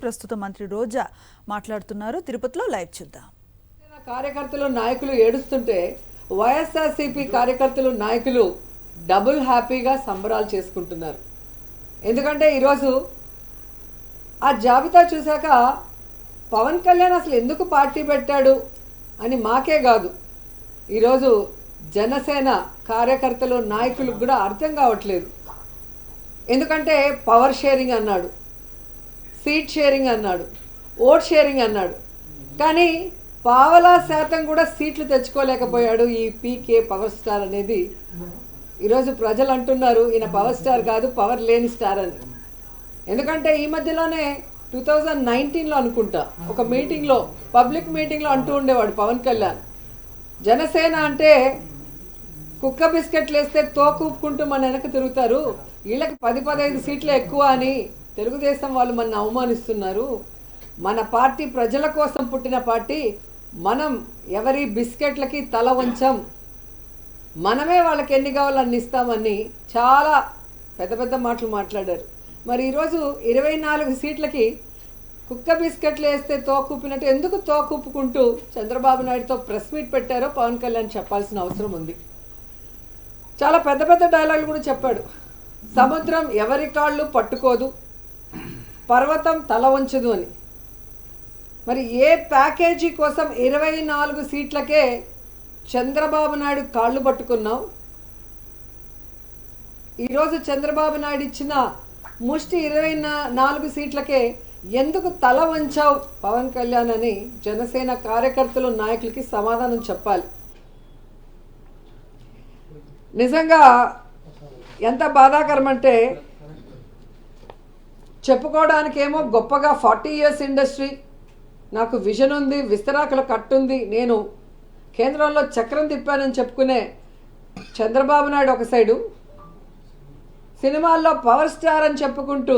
ప్రస్తుత మంత్రి రోజా మాట్లాడుతున్నారు. తిరుపతిలో లైవ్ చూద్దాం. కార్యకర్తలు నాయకులు ఏడుస్తుంటే వైఎస్ఆర్సీపీ కార్యకర్తలు నాయకులు డబుల్ హ్యాపీగా సంబరాలు చేసుకుంటున్నారు. ఎందుకంటే ఈరోజు ఆ జాబితా చూశాక పవన్ కళ్యాణ్ అసలు ఎందుకు పార్టీ పెట్టాడు అని మాకే కాదు, ఈరోజు జనసేన కార్యకర్తలు నాయకులకు కూడా అర్థం కావట్లేదు. ఎందుకంటే పవర్ షేరింగ్ అన్నాడు, సీట్ షేరింగ్ అన్నాడు, ఓట్ షేరింగ్ అన్నాడు, కానీ పావలా శాతం కూడా సీట్లు తెచ్చుకోలేకపోయాడు ఈ పీకే పవర్ స్టార్ అనేది. ఈరోజు ప్రజలు అంటున్నారు ఈయన పవర్ స్టార్ కాదు, పవర్ లేని స్టార్ అని. ఎందుకంటే ఈ మధ్యలోనే 2019లో అనుకుంటా ఒక మీటింగ్లో, పబ్లిక్ మీటింగ్లో అంటూ ఉండేవాడు పవన్ కళ్యాణ్, జనసేన అంటే కుక్క బిస్కెట్లు వేస్తే తోకూపుకుంటూ మన వెనక తిరుగుతారు, వీళ్ళకి 10-15 సీట్లు ఎక్కువ అని తెలుగుదేశం వాళ్ళు మన అవమానిస్తున్నారు, మన పార్టీ ప్రజల కోసం పుట్టిన పార్టీ, మనం ఎవరి బిస్కెట్లకి తల వంచం, మనమే వాళ్ళకి ఎన్ని కావాలో అన్ని ఇస్తామని చాలా పెద్ద పెద్ద మాటలు మాట్లాడారు. మరి ఈరోజు 24 సీట్లకి కుక్క బిస్కెట్లు వేస్తే తోకూపినట్టు ఎందుకు తోకూపుకుంటూ చంద్రబాబు నాయుడుతో ప్రెస్ మీట్ పెట్టారో పవన్ కళ్యాణ్ చెప్పాల్సిన అవసరం ఉంది. చాలా పెద్ద పెద్ద డైలాగులు కూడా చెప్పాడు. సముద్రం ఎవరి కాళ్ళు పట్టుకోదు, పర్వతం తల వంచదు అని. మరి ఏ ప్యాకేజీ కోసం 24 సీట్లకే చంద్రబాబు నాయుడు కాళ్ళు పట్టుకున్నావు? ఈరోజు చంద్రబాబు నాయుడు ఇచ్చిన ముష్టి 24 సీట్లకే ఎందుకు తల వంచావు పవన్ కళ్యాణ్ అని జనసేన కార్యకర్తలు నాయకులకి సమాధానం చెప్పాలి. నిజంగా ఎంత బాధాకరం అంటే, చెప్పుకోవడానికేమో గొప్పగా 40 years ఇండస్ట్రీ, నాకు విజన్ ఉంది, విస్తరాకుల కట్టుంది, నేను కేంద్రంలో చక్రం తిప్పానని చెప్పుకునే చంద్రబాబు నాయుడు ఒక సైడు, సినిమాల్లో పవర్ స్టార్ అని చెప్పుకుంటూ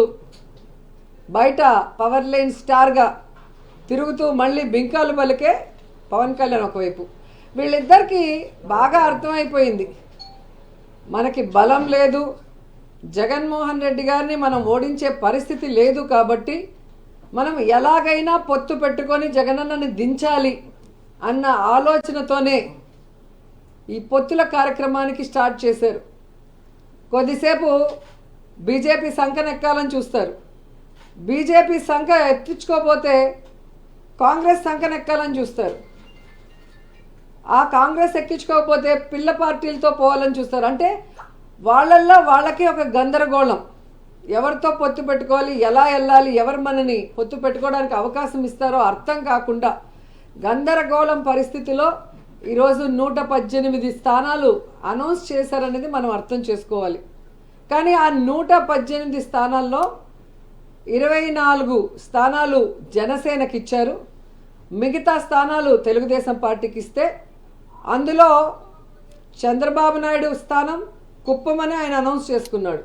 బయట పవర్ లైన్ స్టార్గా తిరుగుతూ మళ్ళీ బింకాలు పలికే పవన్ కళ్యాణ్ ఒకవైపు. వీళ్ళిద్దరికీ బాగా అర్థమైపోయింది, మనకి బలం లేదు, జగన్మోహన్ రెడ్డి గారిని మనం ఓడించే పరిస్థితి లేదు, కాబట్టి మనం ఎలాగైనా పొత్తు పెట్టుకొని జగనన్నని దించాలి అన్న ఆలోచనతోనే ఈ పొత్తుల కార్యక్రమానికి స్టార్ట్ చేశారు. కొద్దిసేపు బీజేపీ సంకనెక్కాలని చూస్తారు, బీజేపీ సంఖ ఎత్తించుకోపోతే కాంగ్రెస్ సంకనెక్కాలని చూస్తారు, ఆ కాంగ్రెస్ ఎక్కించుకోకపోతే పిల్ల పార్టీలతో పోవాలని చూస్తారు. అంటే వాళ్ళల్లో వాళ్ళకి ఒక గందరగోళం, ఎవరితో పొత్తు పెట్టుకోవాలి, ఎలా వెళ్ళాలి, ఎవరు మనని పొత్తు పెట్టుకోవడానికి అవకాశం ఇస్తారో అర్థం కాకుండా గందరగోళం పరిస్థితిలో ఈరోజు 118 స్థానాలు అనౌన్స్ చేశారనేది మనం అర్థం చేసుకోవాలి. కానీ ఆ 118 స్థానాల్లో 24 స్థానాలు జనసేనకి ఇచ్చారు, మిగతా స్థానాలు తెలుగుదేశం పార్టీకి ఇస్తే అందులో చంద్రబాబు నాయుడు స్థానం కుప్పమని ఆయన అనౌన్స్ చేసుకున్నాడు,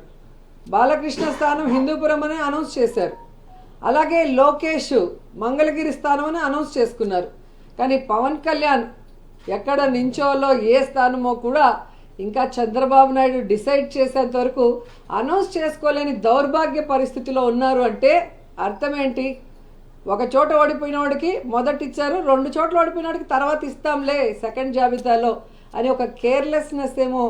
బాలకృష్ణ స్థానం హిందూపురం అని అనౌన్స్ చేశారు, అలాగే లోకేష్ మంగళగిరి స్థానం అని అనౌన్స్ చేసుకున్నారు. కానీ పవన్ కళ్యాణ్ ఎక్కడ నించోలో ఏ స్థానమో కూడా ఇంకా చంద్రబాబు నాయుడు డిసైడ్ చేసేంత వరకు అనౌన్స్ చేసుకోలేని దౌర్భాగ్య పరిస్థితిలో ఉన్నారు. అంటే అర్థం ఏంటి? ఒక చోట ఓడిపోయిన వాడికి మొదటి ఇచ్చారు, 2 చోట్ల ఓడిపోయిన వాడికి తర్వాత ఇస్తాంలే సెకండ్ జాబితాలో అని ఒక కేర్లెస్నెస్ ఏమో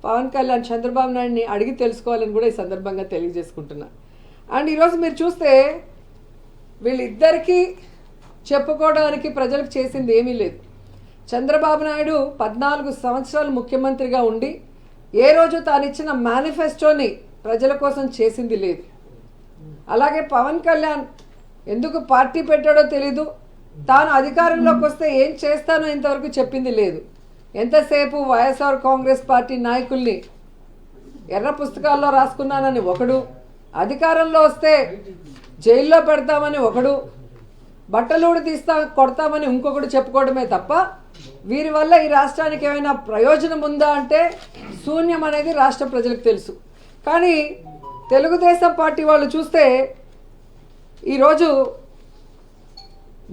పవన్ కళ్యాణ్ చంద్రబాబు నాయుడిని అడిగి తెలుసుకోవాలని కూడా ఈ సందర్భంగా తెలియజేసుకుంటున్నా. అండ్ ఈరోజు మీరు చూస్తే వీళ్ళిద్దరికీ చెప్పుకోవడానికి ప్రజలకు చేసింది ఏమీ లేదు. చంద్రబాబు నాయుడు 14 సంవత్సరాలు ముఖ్యమంత్రిగా ఉండి ఏ రోజు తాను ఇచ్చిన మేనిఫెస్టోని ప్రజల కోసం చేసింది లేదు. అలాగే పవన్ కళ్యాణ్ ఎందుకు పార్టీ పెట్టాడో తెలీదు, తాను అధికారంలోకి వస్తే ఏం చేస్తానో ఇంతవరకు చెప్పింది లేదు. ఎంతసేపు వైఎస్ఆర్ కాంగ్రెస్ పార్టీ నాయకుల్ని ఎర్ర పుస్తకాల్లో రాసుకున్నానని ఒకడు, అధికారంలో వస్తే జైల్లో పెడతామని ఒకడు, బట్టలూడి కొడతామని ఇంకొకడు చెప్పుకోవడమే తప్ప వీరి వల్ల ఈ రాష్ట్రానికి ఏమైనా ప్రయోజనం ఉందా అంటే శూన్యం అనేది రాష్ట్ర ప్రజలకు తెలుసు. కానీ తెలుగుదేశం పార్టీ వాళ్ళు చూస్తే ఈరోజు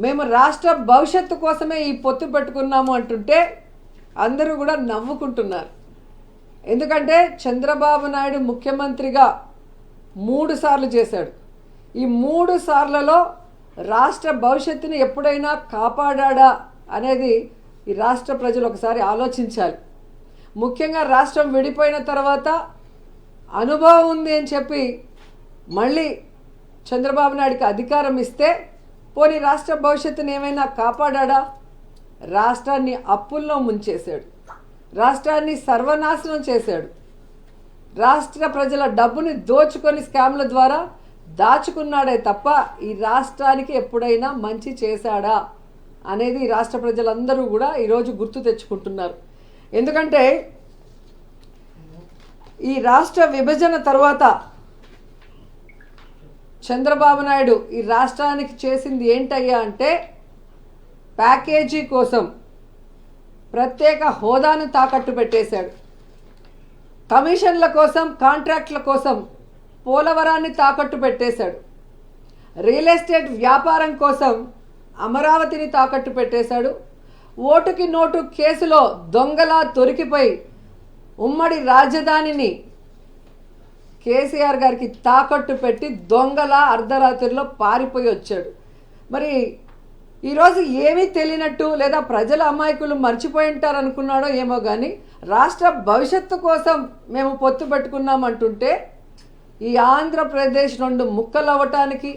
మేము రాష్ట్ర భవిష్యత్తు కోసమే ఈ పొత్తు పెట్టుకున్నాము అంటుంటే అందరూ కూడా నవ్వుకుంటున్నారు. ఎందుకంటే చంద్రబాబు నాయుడు ముఖ్యమంత్రిగా 3 సార్లు చేశాడు. ఈ 3 సార్లలో రాష్ట్ర భవిష్యత్తుని ఎప్పుడైనా కాపాడా అనేది ఈ రాష్ట్ర ప్రజలు ఒకసారి ఆలోచించాలి. ముఖ్యంగా రాష్ట్రం విడిపోయిన తర్వాత అనుభవం ఉంది అని చెప్పి మళ్ళీ చంద్రబాబు నాయుడికి అధికారం ఇస్తే పోనీ రాష్ట్ర భవిష్యత్తుని ఏమైనా కాపాడా? రాష్ట్రాన్ని అప్పుల్లో ముంచేశాడు, రాష్ట్రాన్ని సర్వనాశనం చేశాడు, రాష్ట్ర ప్రజల డబ్బుని దోచుకొని స్కామ్ల ద్వారా దాచుకున్నాడే తప్ప ఈ రాష్ట్రానికి ఎప్పుడైనా మంచి చేశాడా అనేది ఈ రాష్ట్ర ప్రజలందరూ కూడా ఈరోజు గుర్తు తెచ్చుకుంటున్నారు. ఎందుకంటే ఈ రాష్ట్ర విభజన తర్వాత చంద్రబాబు నాయుడు ఈ రాష్ట్రానికి చేసింది ఏంటయ్యా అంటే ప్యాకేజీ కోసం ప్రత్యేక హోదాను తాకట్టు పెట్టేశాడు, కమిషన్ల కోసం కాంట్రాక్ట్ల కోసం పోలవరాన్ని తాకట్టు పెట్టేశాడు, రియల్ ఎస్టేట్ వ్యాపారం కోసం అమరావతిని తాకట్టు పెట్టేశాడు, ఓటుకి నోటు కేసులో దొంగలా దొరికిపోయి ఉమ్మడి రాజధానిని కేసీఆర్ గారికి తాకట్టు పెట్టి దొంగలా అర్ధరాత్రిలో పారిపోయి వచ్చాడు. మరి ఈరోజు ఏమీ తెలియనట్టు లేదా ప్రజల అమాయకులు మర్చిపోయి ఉంటారు అనుకున్నాడో ఏమో కానీ రాష్ట్ర భవిష్యత్తు కోసం మేము పొత్తు పెట్టుకున్నామంటుంటే ఈ ఆంధ్రప్రదేశ్ 2 ముక్కలు అవ్వటానికి,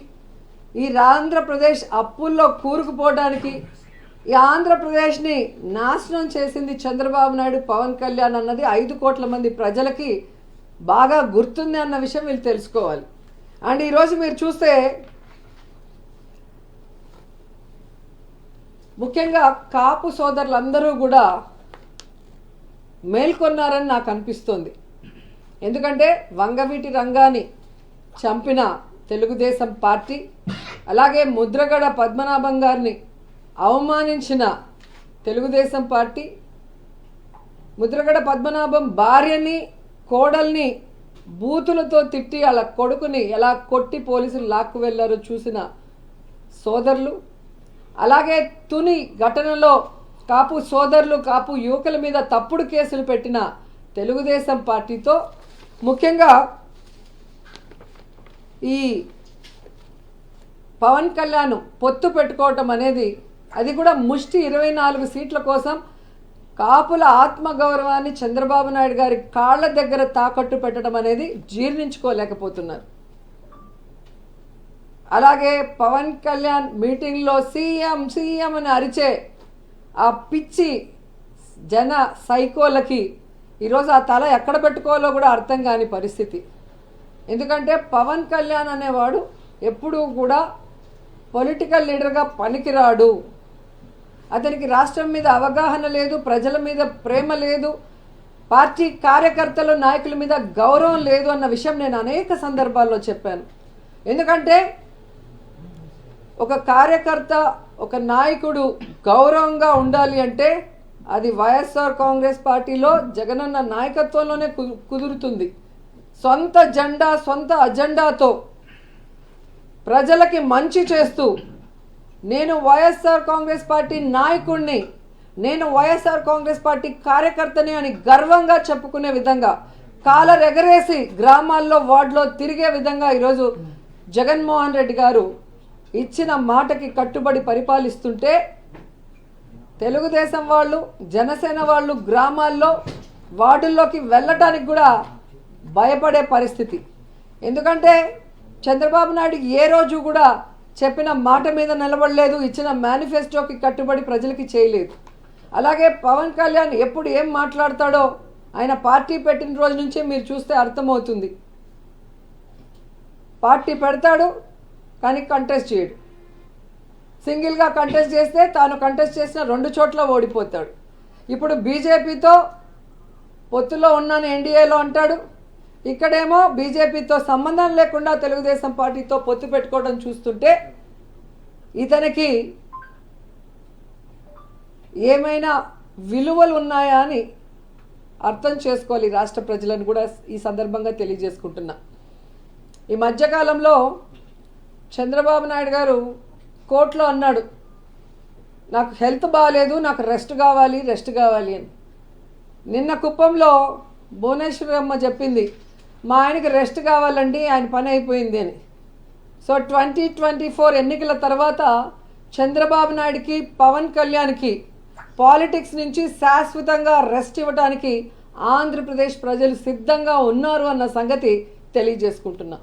ఈ ఆంధ్రప్రదేశ్ అప్పుల్లో కూరుకుపోవడానికి, ఈ ఆంధ్రప్రదేశ్ని నాశనం చేసింది చంద్రబాబు నాయుడు, పవన్ కళ్యాణ్ అన్నది 5 కోట్ల మంది ప్రజలకి బాగా గుర్తుంది అన్న విషయం వీళ్ళు తెలుసుకోవాలి. అండ్ ఈరోజు మీరు చూస్తే ముఖ్యంగా కాపు సోదరులందరూ కూడా మేల్కొన్నారని నాకు అనిపిస్తుంది. ఎందుకంటే వంగవీటి రంగాన్ని చంపిన తెలుగుదేశం పార్టీ, అలాగే ముద్రగడ పద్మనాభం గారిని అవమానించిన తెలుగుదేశం పార్టీ, ముద్రగడ పద్మనాభం భార్యని కోడల్ని బూతులతో తిట్టి అలా కొడుకుని ఎలా కొట్టి పోలీసులు లాక్కు వెళ్ళారో చూసిన సోదరులు, అలాగే తుని ఘటనలో కాపు సోదరులు కాపు యువకుల మీద తప్పుడు కేసులు పెట్టిన తెలుగుదేశం పార్టీతో ముఖ్యంగా ఈ పవన్ కళ్యాణ్ పొత్తు పెట్టుకోవటం అనేది, అది కూడా ముష్టి 24 సీట్ల కోసం కాపుల ఆత్మగౌరవాన్ని చంద్రబాబు నాయుడు గారి కాళ్ళ దగ్గర తాకట్టు పెట్టడం అనేది జీర్ణించుకోలేకపోతున్నారు. అలాగే పవన్ కళ్యాణ్ మీటింగ్లో సీఎం సీఎం అని అరిచే ఆ పిచ్చి జన సైకోలకి ఈరోజు ఆ తల ఎక్కడ పెట్టుకోవాలో కూడా అర్థం కాని పరిస్థితి. ఎందుకంటే పవన్ కళ్యాణ్ అనేవాడు ఎప్పుడూ కూడా పొలిటికల్ లీడర్గా పనికిరాడు, అతనికి రాష్ట్రం మీద అవగాహన లేదు, ప్రజల మీద ప్రేమ లేదు, పార్టీ కార్యకర్తలు నాయకుల మీద గౌరవం లేదు అన్న విషయం నేను అనేక సందర్భాల్లో చెప్పాను. ఎందుకంటే ఒక కార్యకర్త ఒక నాయకుడు గౌరవంగా ఉండాలి అంటే అది వైఎస్ఆర్ కాంగ్రెస్ పార్టీలో జగనన్న నాయకత్వంలోనే కుదురుతుంది. సొంత జెండా సొంత అజెండాతో ప్రజలకి మంచి చేస్తూ నేను వైఎస్ఆర్ కాంగ్రెస్ పార్టీ నాయకుడిని, నేను వైఎస్ఆర్ కాంగ్రెస్ పార్టీ కార్యకర్తని అని గర్వంగా చెప్పుకునే విధంగా కాలర్ ఎగరేసి గ్రామాల్లో వార్డులో తిరిగే విధంగా ఈరోజు జగన్మోహన్ రెడ్డి గారు ఇచ్చిన మాటకి కట్టుబడి పరిపాలిస్తుంటే తెలుగుదేశం వాళ్ళు జనసేన వాళ్ళు గ్రామాల్లో వార్డుల్లోకి వెళ్ళటానికి కూడా భయపడే పరిస్థితి. ఎందుకంటే చంద్రబాబు నాయుడు ఏ రోజు కూడా చెప్పిన మాట మీద నిలబడలేదు, ఇచ్చిన మేనిఫెస్టోకి కట్టుబడి ప్రజలకి చేయలేదు. అలాగే పవన్ కళ్యాణ్ ఎప్పుడు ఏం మాట్లాడతాడో ఆయన పార్టీ పెట్టిన రోజు నుంచి మీరు చూస్తే అర్థమవుతుంది. పార్టీ పెడతాడు కానీ కంటెస్ట్ చేయడు, సింగిల్గా కంటెస్ట్ చేస్తే తాను కంటెస్ట్ చేసిన 2 చోట్ల ఓడిపోతాడు. ఇప్పుడు బీజేపీతో పొత్తులో ఉన్నాను ఎన్డీఏలో అంటాడు, ఇక్కడేమో బీజేపీతో సంబంధం లేకుండా తెలుగుదేశం పార్టీతో పొత్తు పెట్టుకోవడం చూస్తుంటే ఇతనికి ఏమైనా విలువలు ఉన్నాయా అని అర్థం చేసుకోవాలి రాష్ట్ర ప్రజలను కూడా ఈ సందర్భంగా తెలియజేసుకుంటున్నా. ఈ మధ్యకాలంలో చంద్రబాబు నాయుడు గారు కోర్టులో అన్నాడు, నాకు హెల్త్ బాగాలేదు, నాకు రెస్ట్ కావాలి అని. నిన్న కుప్పంలో భువనేశ్వరమ్మ చెప్పింది, మా ఆయనకి రెస్ట్ కావాలండి, ఆయన పని అయిపోయింది అని. సో 2024 ఎన్నికల తర్వాత చంద్రబాబు నాయుడుకి పవన్ కళ్యాణ్కి పాలిటిక్స్ నుంచి శాశ్వతంగా రెస్ట్ ఇవ్వడానికి ఆంధ్రప్రదేశ్ ప్రజలు సిద్ధంగా ఉన్నారు అన్న సంగతి తెలియజేసుకుంటున్నా.